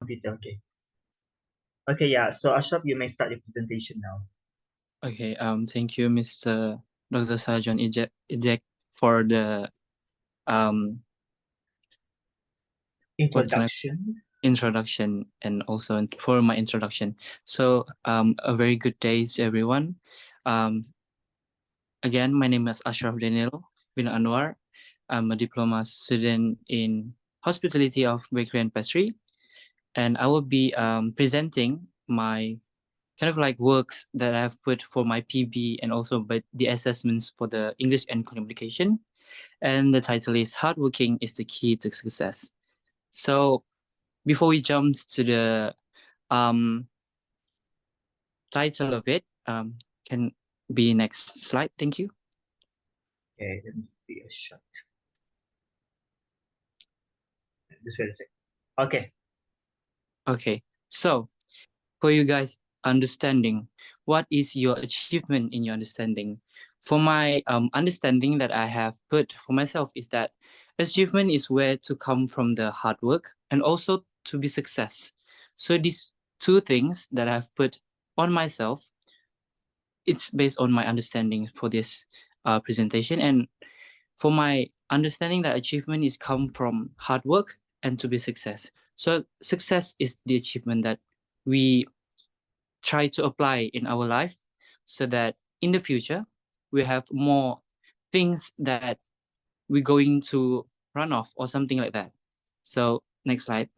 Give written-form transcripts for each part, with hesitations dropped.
Computer, okay. Okay, yeah. So Ashraf, you may start your presentation now. Okay, thank you, Mr. Dr. Sarjan Ejek, for the Introduction. introduction, and also for my introduction. So, a very good day to everyone. Again, my name is Ashraf Daniel bin Anwar. I'm a diploma student in hospitality of bakery and pastry, and I will be presenting my kind of like works that I have put for my PB and also by the assessments for the English and communication. And the title is Hardworking is the Key to Success. So before we jump to the title of it, can be next slide. Thank you. Okay, let me see a shot. Just wait a second. Okay. Okay. So for you guys understanding, what is your achievement in your understanding? For my understanding that I have put for myself is that achievement is where to come from the hard work and also to be success. So these two things that I've put on myself, it's based on my understanding for this presentation. And for my understanding that achievement is come from hard work and to be success. So success is the achievement that we try to apply in our life so that in the future we have more things that we're going to run off or something like that. So next slide.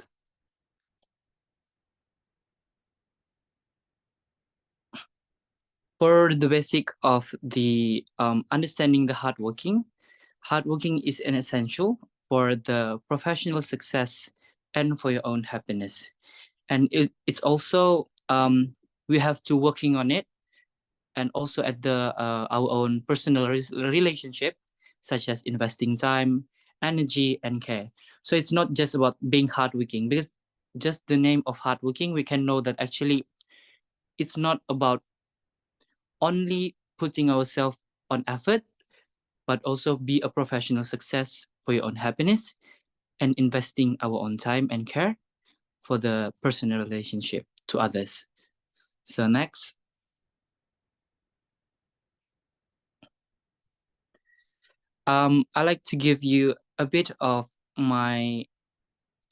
For the basic of the understanding the hardworking is an essential for the professional success and for your own happiness. And it's also we have to working on it, and also at the our own personal relationship, such as investing time, energy, and care. So it's not just about being hardworking, because just the name of hardworking, we can know that actually it's not about only putting ourselves on effort, but also be a professional success for your own happiness and investing our own time and care for the personal relationship to others. So next. I like to give you a bit of my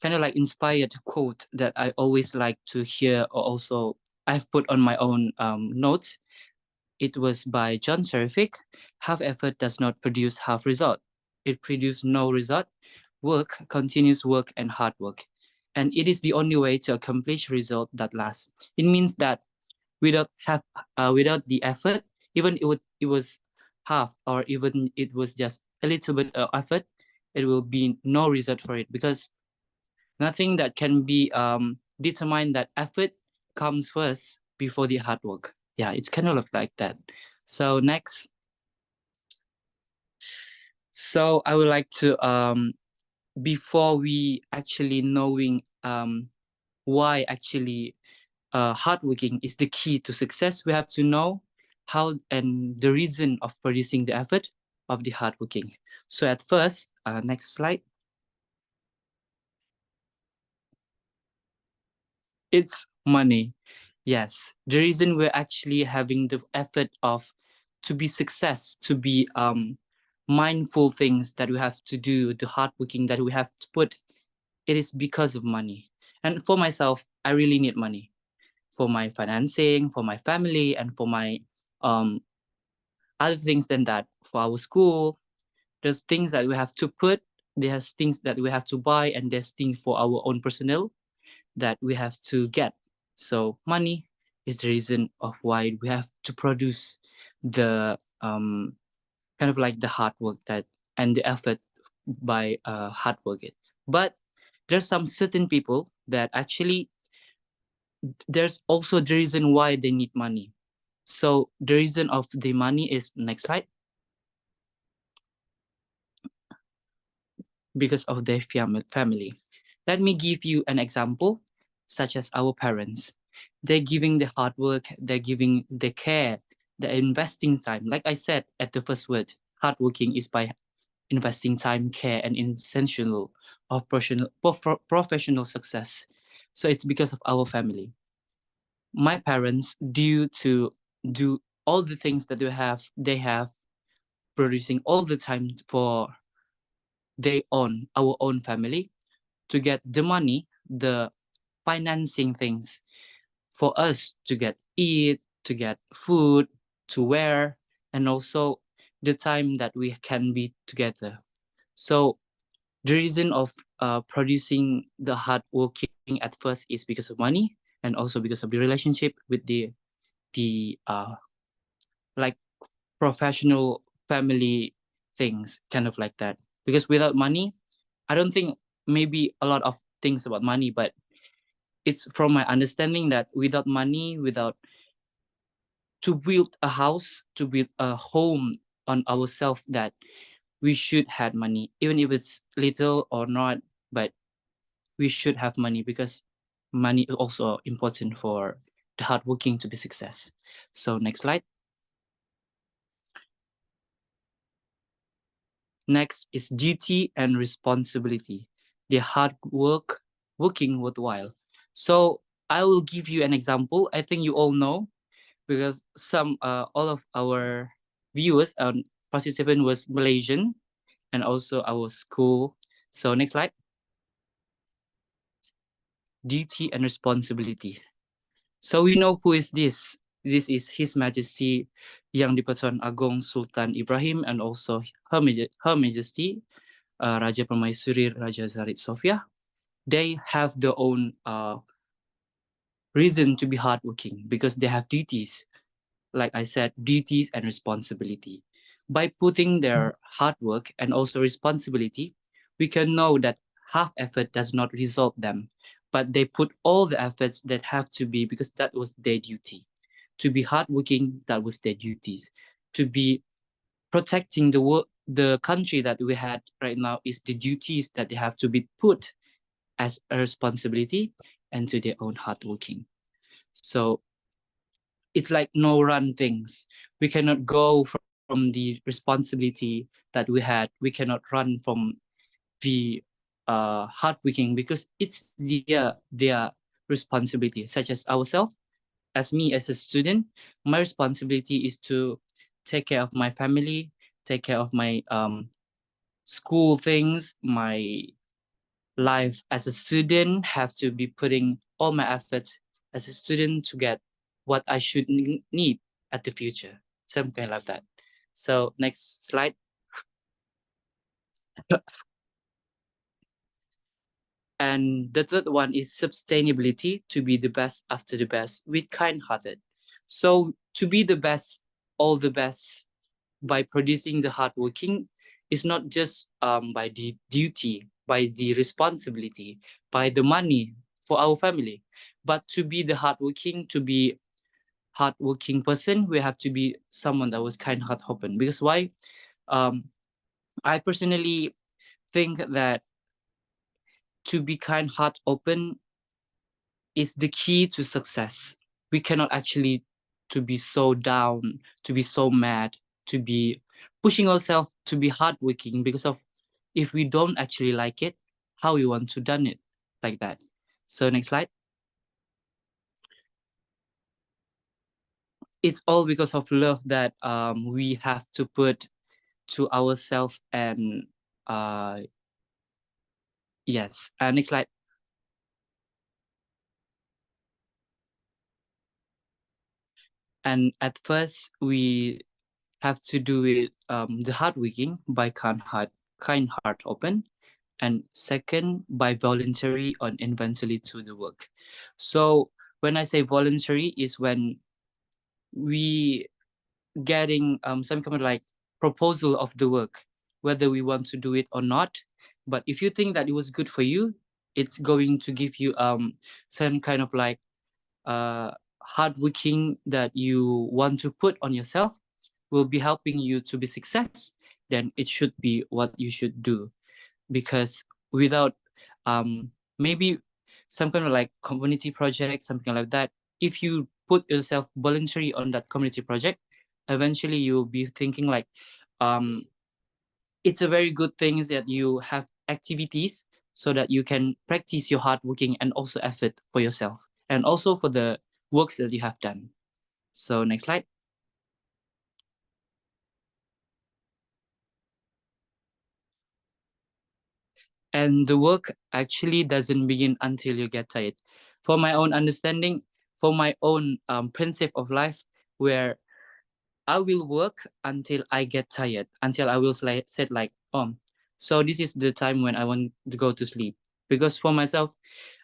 kind of like inspired quote that I always like to hear, or also I've put on my own notes. It was by John Serifik. Half effort does not produce half result. It produces no result. Work, continuous work, and hard work. And it is the only way to accomplish result that lasts. It means that without the effort, even it was half, or even it was just a little bit of effort, it will be no result for it, because nothing that can be determined that effort comes first before the hard work. Yeah, it's kind of like that. So next. So I would like to before we actually knowing why actually hardworking is the key to success, we have to know how and the reason of producing the effort of the hardworking. So at first, next slide. It's money. Yes, the reason we're actually having the effort of to be success, to be mindful things that we have to do, the hardworking that we have to put, it is because of money. And for myself, I really need money for my financing, for my family, and for my other things than that, for our school. There's things that we have to put, there's things that we have to buy, and there's things for our own personnel that we have to get. So money is the reason of why we have to produce the kind of like the hard work that and the effort by hard work it. But there's some certain people that actually there's also the reason why they need money. So the reason of the money is, next slide, because of their family. Let me give you an example, such as our parents. They're giving the hard work, they're giving the care, they're investing time. Like I said at the first word, hardworking is by investing time, care, and essential of professional success. So it's because of our family. My parents, due to do all the things that they have producing all the time for our own family, to get the money, the financing things for us to get eat, to get food, to wear, and also the time that we can be together. So the reason of producing the hard working at first is because of money, and also because of the relationship with the like professional family things, kind of like that. Because without money, I don't think maybe a lot of things about money, but it's from my understanding that without money, without to build a house, to build a home on ourselves, that we should have money, even if it's little or not, but we should have money, because money is also important for the hardworking to be success. So next slide. Next is duty and responsibility. The working worthwhile. So I will give you an example. I think you all know, because all of our viewers and participant was Malaysian, and also our school. So next slide. Duty and responsibility. So we know who is this. This is His Majesty Yang di-Pertuan Agong Sultan Ibrahim, and also Her Majesty Raja Permaisuri Raja Zarid Sofia. They have their own reason to be hardworking, because they have duties. Like I said, duties and responsibility. By putting their hard work and also responsibility, we can know that half effort does not resolve them, but they put all the efforts that have to be, because that was their duty. To be hardworking, that was their duties. To be protecting the country that we had right now is the duties that they have to be put as a responsibility and to their own hardworking. So it's like no run things. We cannot go from the responsibility that we had. We cannot run from the hardworking, because it's their responsibility. Such as ourselves, as me as a student, my responsibility is to take care of my family, take care of my school things, my life as a student, have to be putting all my efforts as a student to get what I should need at the future, something like that. So next slide. And the third one is sustainability, to be the best after the best with kind-hearted. So to be the best, all the best, by producing the hardworking, is not just by the duty, by the responsibility, by the money for our family, but to be the hardworking, to be hardworking person, we have to be someone that was kind heart open. Because why? I personally think that to be kind heart open is the key to success. We cannot actually to be so down, to be so mad, to be pushing ourselves to be hardworking, because of if we don't actually like it, how we want to done it like that. So next slide. It's all because of love that we have to put to ourselves, and yes, next slide. And at first we have to do it the hardworking by kind heart open, and second by voluntary or involuntarily to the work. So when I say voluntary is when we getting some kind of like proposal of the work, whether we want to do it or not. But if you think that it was good for you, it's going to give you some kind of like hardworking that you want to put on yourself, will be helping you to be success, then it should be what you should do. Because without maybe some kind of like community project, something like that, if you put yourself voluntary on that community project, eventually you'll be thinking like it's a very good thing that you have activities so that you can practice your hard working and also effort for yourself and also for the works that you have done. So next slide. And the work actually doesn't begin until you get tired. For my own understanding, for my own principle of life, where I will work until I get tired, until I will said like, so this is the time when I want to go to sleep. Because for myself,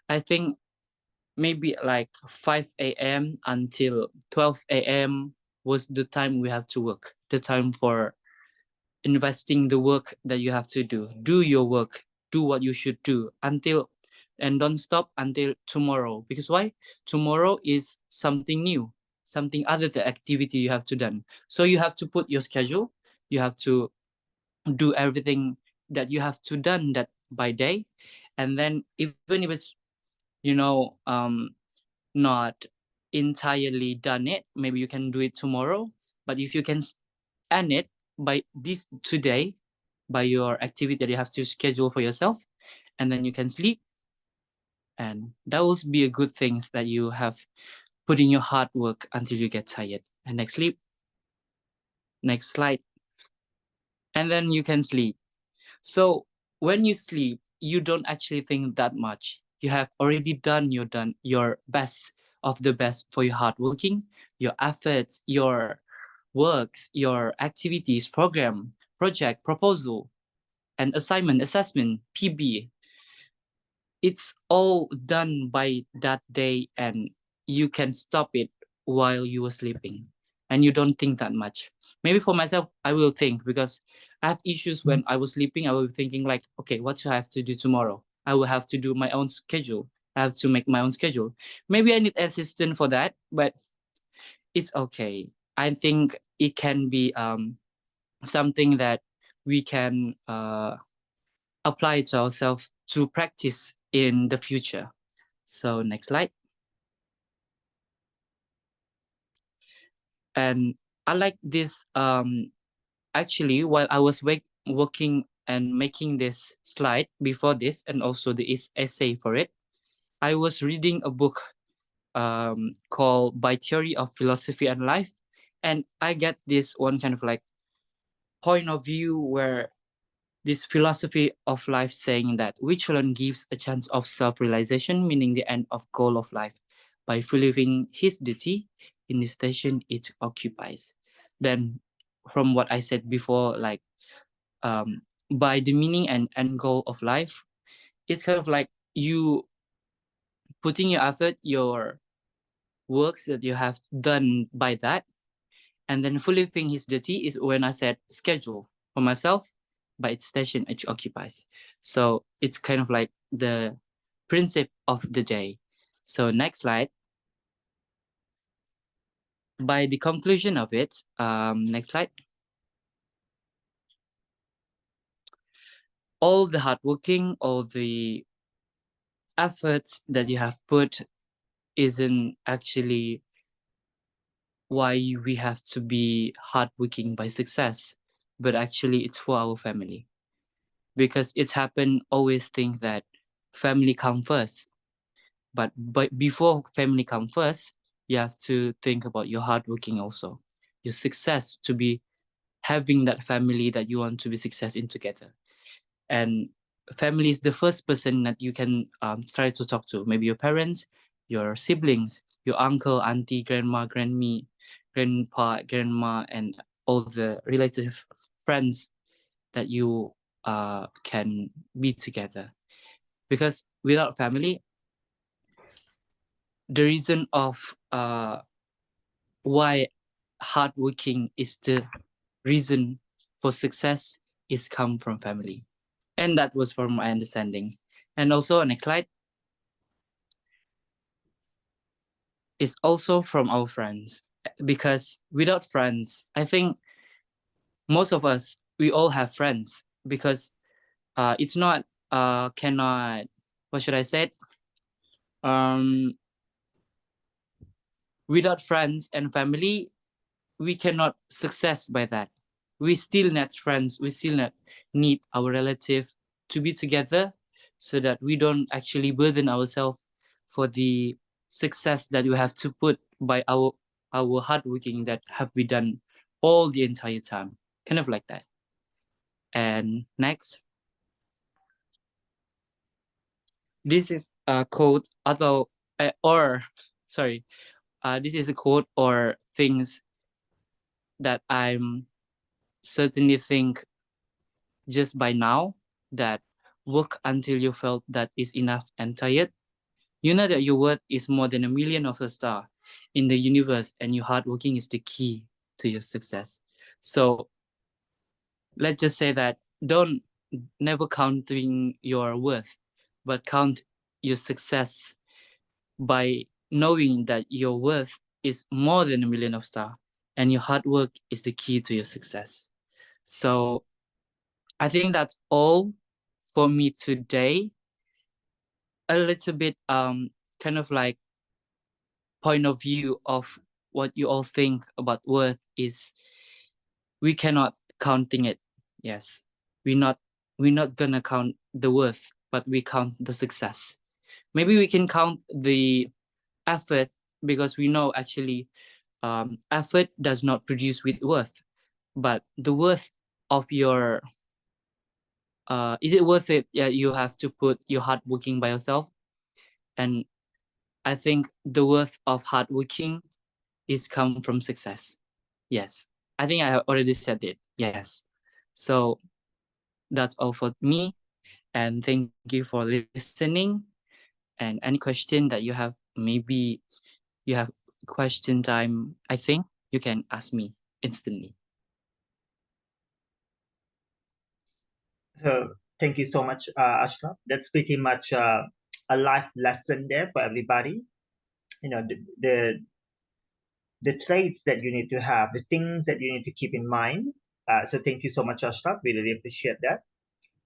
I think maybe like 5 a.m. until 12 a.m. was the time we have to work, the time for investing the work that you have to do. Do your work, do what you should do until, and don't stop until tomorrow. Because why? Tomorrow is something new, something other the activity you have to done. So you have to put your schedule, you have to do everything that you have to done that by day. And then even if it's, not entirely done it, maybe you can do it tomorrow. But if you can end it by this today, by your activity that you have to schedule for yourself, and then you can sleep, and that will be a good things that you have put in your hard work until you get tired. And next sleep. Next slide. And then you can sleep. So when you sleep, you don't actually think that much. You have already done your best of the best for your hard working, your efforts, your works, your activities, program, project, proposal, and assignment, assessment, PB. It's all done by that day, and you can stop it while you were sleeping, and you don't think that much. Maybe for myself, I will think, because I have issues when I was sleeping. I will be thinking like, okay, what do I have to do tomorrow? I will have to do my own schedule. I have to make my own schedule. Maybe I need assistance for that, but it's okay. I think it can be something that we can apply to ourselves to practice in the future. So next slide. And I like this. Actually, while I was working and making this slide before this, and also the essay for it, I was reading a book called By Theory of Philosophy and Life. And I get this one kind of like point of view where this philosophy of life saying that which alone gives a chance of self-realization, meaning the end of goal of life, by fulfilling his duty in the station it occupies. Then from what I said before, like by the meaning and end goal of life, it's kind of like you putting your effort, your works that you have done by that, and then fulfilling his duty is when I said schedule for myself by its station it occupies. So it's kind of like the principle of the day. So next slide. By the conclusion of it, next slide. All the hard working, all the efforts that you have put isn't actually why we have to be hardworking by success, but actually it's for our family. Because it's happened, always think that family come first. But before family come first, you have to think about your hardworking also, your success to be having that family that you want to be success in together. And family is the first person that you can try to talk to. Maybe your parents, your siblings, your uncle, auntie, grandma, grandpa, grandma, and all the relative friends that you can be together. Because without family, the reason of why hardworking is the reason for success is come from family. And that was from my understanding. And also, next slide, is also from our friends. Because without friends, I think most of us, we all have friends. Because it's not, cannot, what should I say? Without friends and family, we cannot success by that. We still need friends. We still need our relative to be together, so that we don't actually burden ourselves for the success that we have to put by our hard working that have been done all the entire time, kind of like that. And next, this is a quote, although or sorry, this is a quote or things that I'm certainly think just by now, that work until you felt that is enough and tired. You know that your worth is more than a million of a star in the universe, and your hard working is the key to your success. So let's just say that don't never counting your worth, but count your success by knowing that your worth is more than a million of star, and your hard work is the key to your success. So I think that's all for me today. A little bit kind of like point of view of what you all think about worth is we cannot counting it. Yes. We're not gonna count the worth, but we count the success. Maybe we can count the effort, because we know actually effort does not produce with worth, but the worth of your is it worth it? Yeah, you have to put your hard working by yourself. And I think the worth of hard working is come from success. Yes. I think I have already said it. Yes. So that's all for me. And thank you for listening. And any question that you have, maybe you have question time, I think you can ask me instantly. So thank you so much, Ashraf. That's pretty much a life lesson there for everybody. You know, the traits that you need to have, the things that you need to keep in mind. So thank you so much, Ashraf. We really appreciate that.